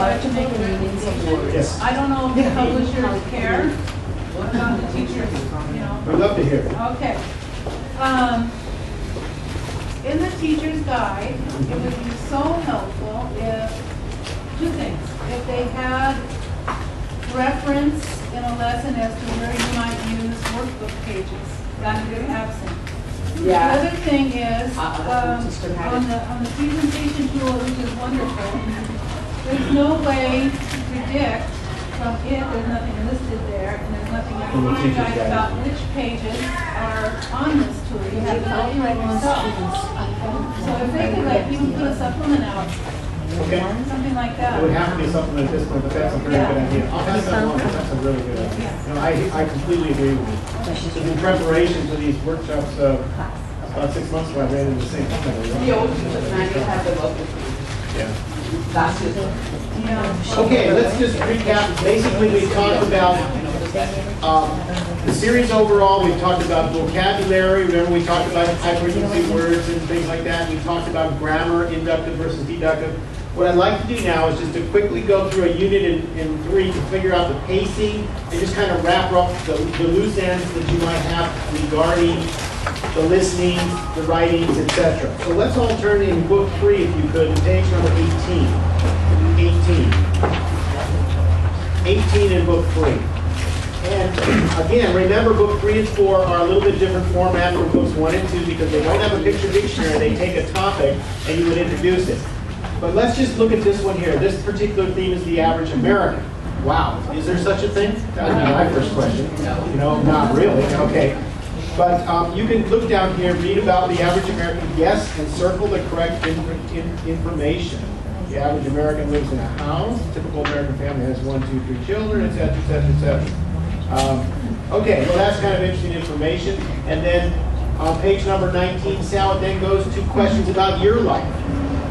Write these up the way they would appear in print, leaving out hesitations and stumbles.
like to make a suggestion. Yes. I don't know if the publishers care about the teachers, you know. We'd love to hear it. Okay. In the teacher's guide, it would be so helpful if, two things, if they had reference in a lesson as to where you might use workbook pages. That would be absent. Yeah. The other thing is, on the presentation tool, which is wonderful, there's no way to predict from it, there's nothing listed there, and there's nothing in the teacher's guide about which pages are on this tool. You have to calculate yourself. So if they could like even put a supplement out, Okay. something like that. It would have to be something at this point, but that's a very good idea. I'll pass that along. That's a really good idea. No, I completely agree with you. So in preparation for these workshops, about 6 months ago, I ran into the same thing. The old teachers manual had the local. Yeah. That's it. Yeah. Okay, let's just recap. Basically, we talked about the series overall. We talked about vocabulary. Remember, we talked about hyperusing words and things like that. We talked about grammar, inductive versus deductive. What I'd like to do now is just to quickly go through a unit in 3 to figure out the pacing and just kind of wrap up the loose ends that you might have regarding the listening, the writings, etc. So let's all turn in book 3, if you could, to page number 18. 18 in book 3. And again, remember book 3 and 4 are a little bit different format from books 1 and 2 because they don't have a picture dictionary. They take a topic and you would introduce it. But let's just look at this one here. This particular theme is the average American. Wow, is there such a thing? That would be my first question. No, not really. Okay. But you can look down here, read about the average American, yes, and circle the correct information. The average American lives in a house. Typical American family has 1, 2, 3 children, etc., etc., etc. Okay, well that's kind of interesting information. And then on page number 19, Sal, it then goes to questions about your life.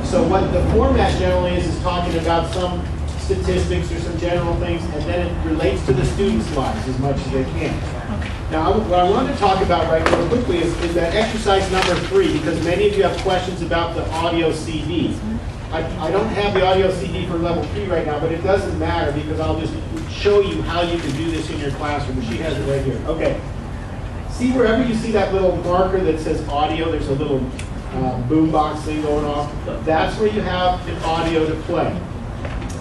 So what the format generally is talking about some statistics or some general things, and then it relates to the students' lives as much as they can. Now, what I want to talk about right real quickly is that exercise number 3, because many of you have questions about the audio CD. I don't have the audio CD for level 3 right now, but it doesn't matter because I'll just show you how you can do this in your classroom. She has it right here. Okay. See wherever you see that little marker that says audio, there's a little boombox thing going off. That's where you have the audio to play.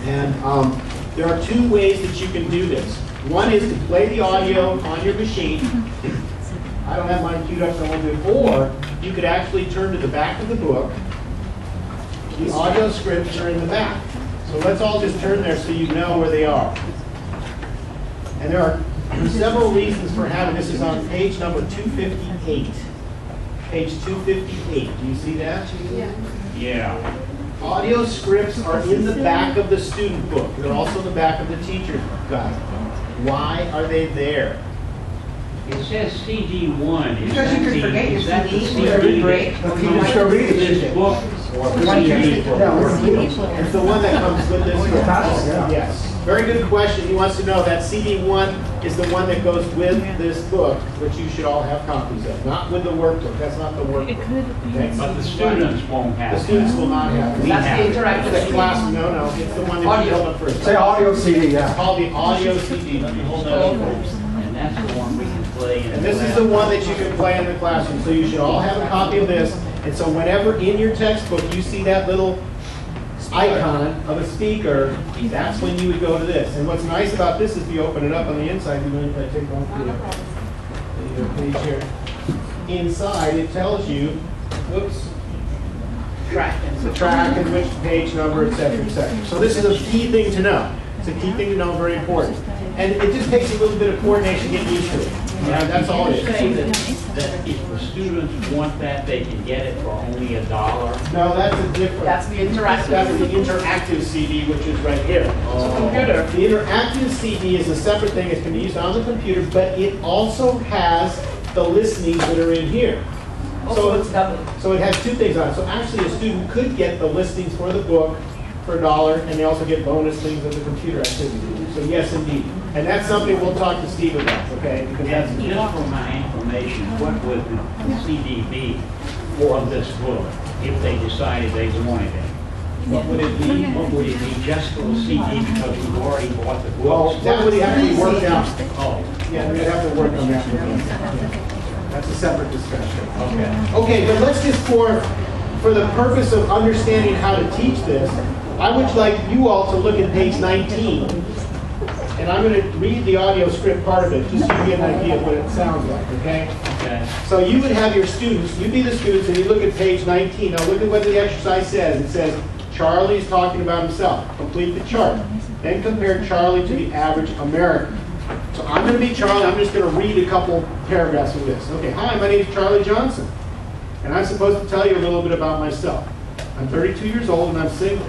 And there are 2 ways that you can do this. One is to play the audio on your machine. I don't have mine queued up, so I won't do it. Or you could actually turn to the back of the book. The audio scripts are in the back. So let's all just turn there so you know where they are. And there are several reasons for having this. Is on page number 258. Page 258. Do you see that? Yeah. Yeah. Audio scripts are in the back of the student book. They're also in the back of the teacher's guide. Why are they there? It says CD1. Because you can forget your CD. CD Break. Just go read it. This book or CD? It's the one that comes with this book. Yes. Very good question. He wants to know that CD1 is the one that goes with this book, which you should all have copies of. Not with the workbook. That's not the workbook. Okay? But the students won't have The students will not have it. That's the interactive The CD. class, no, it's the one that you held up first. Say audio CD, It's yeah. called the audio CD. Let me hold that up first. And that's the one we can play in. And this is the one that you can play in the classroom. So you should all have a copy of this. And so whenever in your textbook you see that little icon of a speaker, that's when you would go to this. And what's nice about this is if you open it up on the inside, you if I take off the page here. Inside it tells you, whoops, the track and which page number, etc., etc. So this is a key thing to know. It's a key thing to know, very important. And it just takes a little bit of coordination to get used to it. Yeah, that's all it You say is. that if the students want that, they can get it for only $1. No, that's a different. That's the interactive. That's the interactive CD, which is right here. It's a computer. The interactive CD is a separate thing. It can be used on the computer, but it also has the listenings that are in here. Also, it's double. So it has 2 things on it. So actually, a student could get the listings for the book for $1, and they also get bonus things of the computer activity. So yes, indeed. And that's something we'll talk to Steve about, okay? Because that's And just for my information, what would the CD be for this book if they decided they wanted it? What would it be? What would it be just for the CD because we've already bought the Well, books? that would have to be worked out. Oh, Yeah, we'd have to work on that. That's a separate discussion. okay. Okay, but let's just for the purpose of understanding how to teach this, I would like you all to look at page 19. And I'm going to read the audio script part of it, just so you get an idea of what it sounds like, okay? Okay. So you would have your students, you be the students, and you look at page 19. Now look at what the exercise says. It says, Charlie's talking about himself. Complete the chart. Then compare Charlie to the average American. So I'm going to be Charlie. I'm just going to read a couple paragraphs of this. Okay, hi, my name is Charlie Johnson. And I'm supposed to tell you a little bit about myself. I'm 32 years old and I'm single.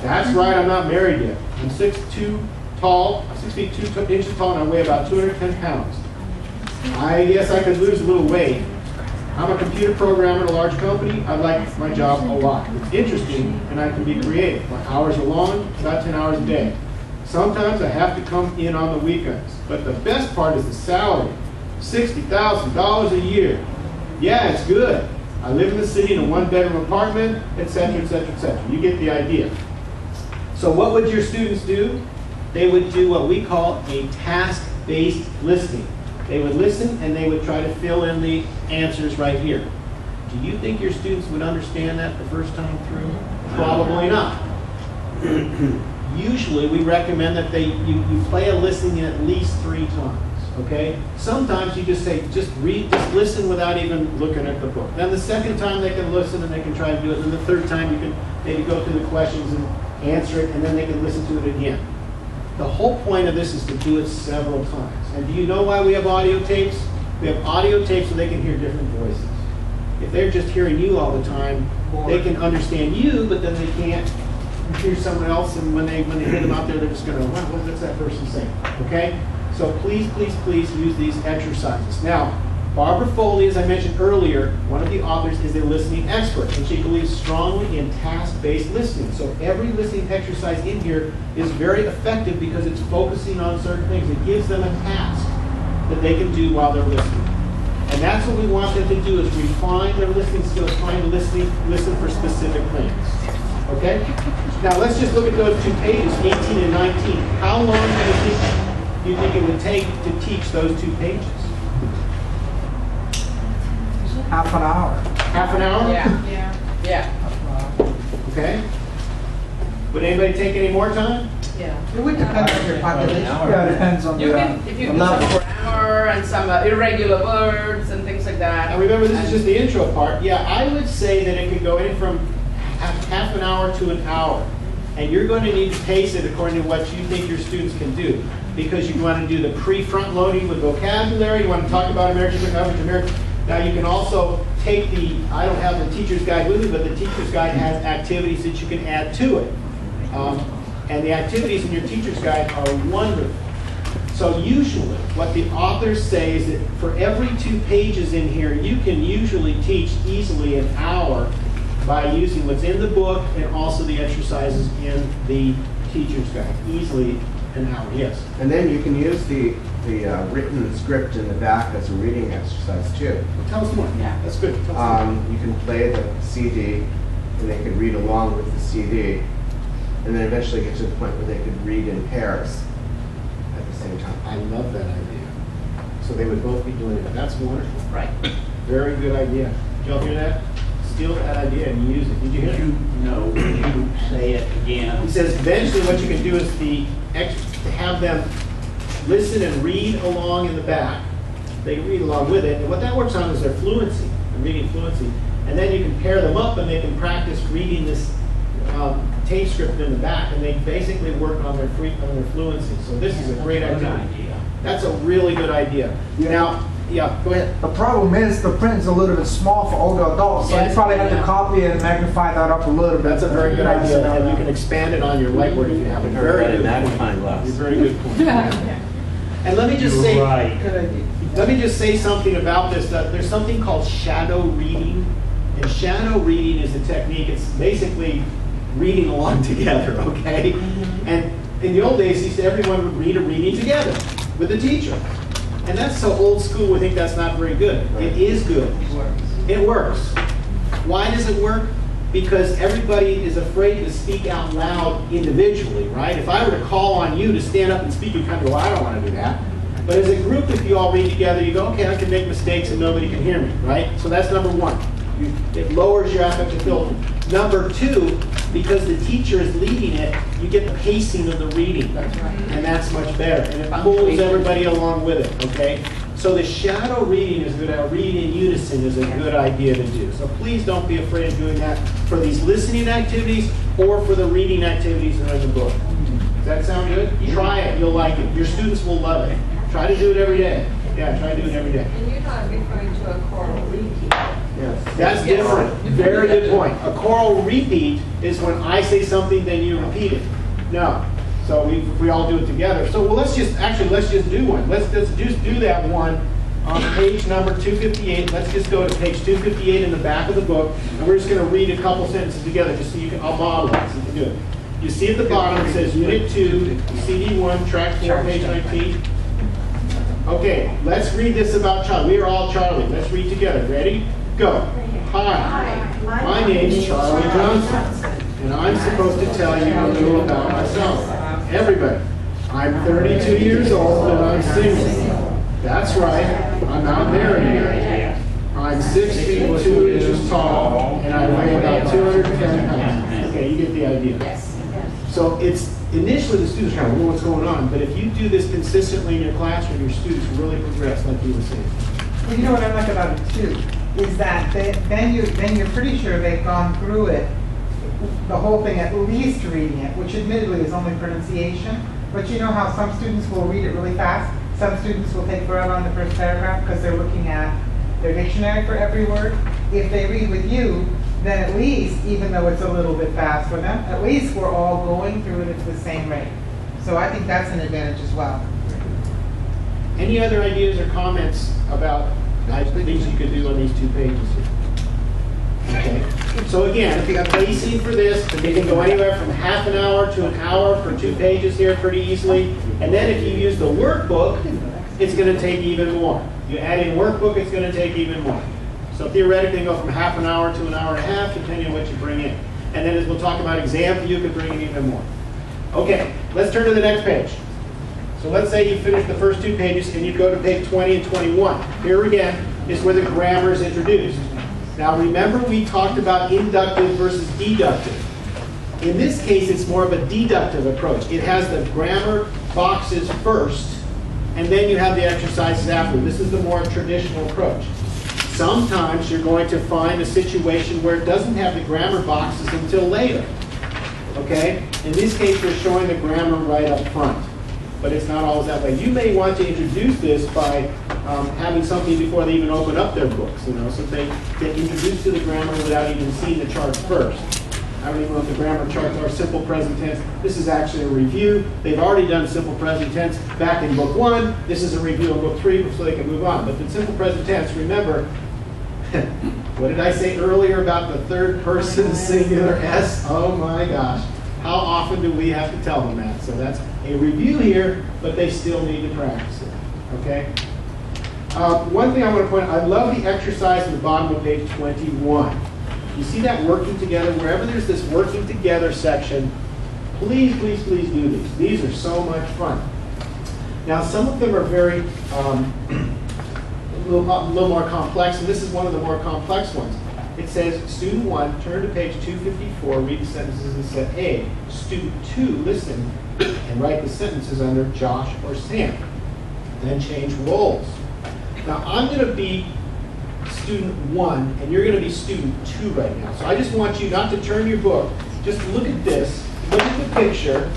That's right, I'm not married yet. I'm 6'2" tall, 6 feet 2 inches tall, and I weigh about 210 pounds. I guess I could lose a little weight. I'm a computer programmer at a large company. I like my job a lot. It's interesting, and I can be creative. My hours are long, about 10 hours a day. Sometimes I have to come in on the weekends. But the best part is the salary, $60,000 a year. Yeah, it's good. I live in the city in a one-bedroom apartment, etc., etc., etc. You get the idea. So what would your students do? They would do what we call a task-based listening. They would listen and they would try to fill in the answers right here. Do you think your students would understand that the first time through? Probably not. Usually we recommend that you play a listening at least 3 times. Okay? Sometimes you just say, just listen without even looking at the book. Then the second time they can listen and they can try to do it. And then the third time you can maybe go through the questions and answer it, and then they can listen to it again. The whole point of this is to do it several times. And do you know why we have audio tapes? We have audio tapes so they can hear different voices. If they're just hearing you all the time, they can understand you, but then they can't hear someone else, and when they hear them out there, they're just going to, wow, what's that person saying? Okay? So please, please, please use these exercises. Now, Barbara Foley, as I mentioned earlier, one of the authors is a listening expert, and she believes strongly in task-based listening. So every listening exercise in here is very effective because it's focusing on certain things. It gives them a task that they can do while they're listening. And that's what we want them to do, is refine their listening skills, trying to listen for specific things. Okay? Now let's just look at those 2 pages, 18 and 19. How long do you think it would take to teach those 2 pages? Half an hour. Half an hour? Yeah. Okay. Would anybody take any more time? Yeah. It would depend on your population. Yeah, it depends on You can, if you do some grammar and some irregular words and things like that. Now remember, this is just the intro part. Yeah, I would say that it could go in from half an hour to an hour. And you're going to need to pace it according to what you think your students can do. Because you want to do the pre-front loading with vocabulary, you want to talk about American average American. Now you can also take I don't have the teacher's guide with me, but the teacher's guide has activities that you can add to it. And the activities in your teacher's guide are wonderful. So usually, what the authors say is that for every 2 pages in here, you can usually teach easily an hour by using what's in the book and also the exercises in the teacher's guide. Easily an hour, yes. And then you can use the written script in the back as a reading exercise too. Well, tell us more. Yeah, that's good. Tell us more. You can play the CD, and they could read along with the CD, and then eventually get to the point where they could read in pairs at the same time. I love that idea. So they would both be doing it. That's wonderful. Right. Very good idea. Did y'all hear that? Steal that idea and use it. Did you hear Would it? you say it again? He says eventually what you can do is to have them listen and read along in the back. They can read along with it. And what that works on is their fluency, their reading fluency. And then you can pair them up and they can practice reading this tape script in the back. And they basically work on their fluency. So this is a great idea. That's a really good idea. Yeah. Now, yeah, go ahead. The problem is the print is a little bit small for older adults, so Yes, you probably have to yeah. copy and magnify that up a little bit. That's a very good idea. And you can expand it on your whiteboard if you have it. Very good magnifying glass. You're very good point. And let me just say, Right. let me just say something about this. There's something called shadow reading. And shadow reading is a technique. It's basically reading along together, okay? And in the old days, everyone would read a reading together with the teacher. And that's so old school, we think that's not very good. It is good. It works. Why does it work? because everybody is afraid to speak out loud individually, right? If I were to call on you to stand up and speak, you kind of go, I don't want to do that. But as a group, if you all read together, you go, okay, I can make mistakes and nobody can hear me, right? So that's number one. It lowers your affective filter. Number two, because the teacher is leading it, you get the pacing of the reading. That's right. And that's much better. And it pulls everybody along with it, okay? So the shadow reading is good. Read in unison is a good idea to do. So please don't be afraid of doing that for these listening activities or for the reading activities that are in the book. Does that sound good? Try it. You'll like it. Your students will love it. Try to do it every day. Yeah, try to do it every day. And you're not referring to a choral repeat. Yes. That's different. Very good point. A choral repeat is when I say something, then you repeat it. No. So we all do it together. So well, let's just do one. Let's just do that one on page number 258. Let's just go to page 258 in the back of the book, and we're just going to read a couple sentences together, just so you can. I'll model it so you can do it. You see at the bottom it says Unit 2, CD 1, Track 4, page 19. Okay, let's read this about Charlie. We are all Charlie. Let's read together. Ready? Go. Hi, my name is Charlie Johnson, and I'm supposed to tell you a little about myself. Everybody, I'm 32 years old and I'm single. That's right, I'm not married yet. I'm 6 feet 2 inches tall and I weigh about 210 pounds. Okay, you get the idea. Yes. So it's initially the students kind of know what's going on, but if you do this consistently in your classroom, your students really progress, like you were saying. Well, you know what I like about it too, is that then you're pretty sure they've gone through it, the whole thing, at least reading it, which admittedly is only pronunciation. But you know how some students will read it really fast? Some students will take forever on the first paragraph because they're looking at their dictionary for every word. If they read with you, then at least, even though it's a little bit fast for them, at least we're all going through it at the same rate. So I think that's an advantage as well. Any other ideas or comments about things you could do on these 2 pages here? Okay. So again, if you have pacing for this, it can go anywhere from half an hour to an hour for 2 pages here pretty easily. And then if you use the workbook, it's going to take even more. You add in workbook, it's going to take even more. So theoretically, you go from half an hour to an hour and a half, depending on what you bring in. And then as we'll talk about exam, you could bring in even more. Okay, let's turn to the next page. So let's say you finish the first 2 pages and you go to page 20 and 21. Here again is where the grammar is introduced. Now remember we talked about inductive versus deductive. In this case, it's more of a deductive approach. It has the grammar boxes first, and then you have the exercises after. This is the more traditional approach. Sometimes you're going to find a situation where it doesn't have the grammar boxes until later. Okay? In this case, we're showing the grammar right up front, but it's not always that way. You may want to introduce this by having something before they even open up their books, you know, so they get introduced to the grammar without even seeing the charts first. I don't even know if the grammar charts are simple present tense. This is actually a review. They've already done simple present tense back in book 1. This is a review in book 3 so they can move on. But in simple present tense, remember, what did I say earlier about the third person singular S? Oh my gosh. How often do we have to tell them that? So that's a review here, but they still need to practice it. Okay? One thing I want to point out, I love the exercise at the bottom of page 21. You see that working together? Wherever there's this working together section, please, please, please do these. These are so much fun. Now, some of them are very, a little more complex, and this is one of the more complex ones. It says, student 1, turn to page 254, read the sentences in set A. Student 2, listen and write the sentences under Josh or Sam. Then change roles. Now, I'm going to be student 1, and you're going to be student 2 right now. So I just want you not to turn your book. Just look at this. Look at the picture.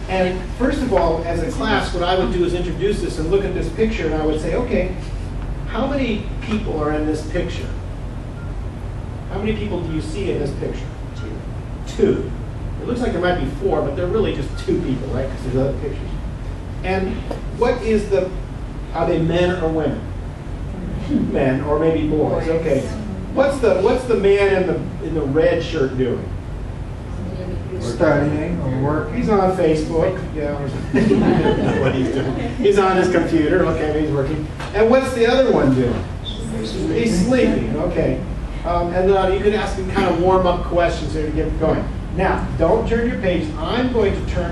And first of all, as a class, what I would do is introduce this and look at this picture, and I would say, okay, how many people are in this picture? How many people do you see in this picture? 2. It looks like there might be 4, but they're really just 2 people, right? Because there's other pictures. And what is the, are they men or women? Men, or maybe boys. Okay. What's the man in the red shirt doing? Studying or working. He's on Facebook. Yeah. What he's doing. He's on his computer. Okay, he's working. And what's the other one doing? He's sleeping. Okay. And you can ask them kind of warm-up questions there to get going. Now, don't turn your page. I'm going to turn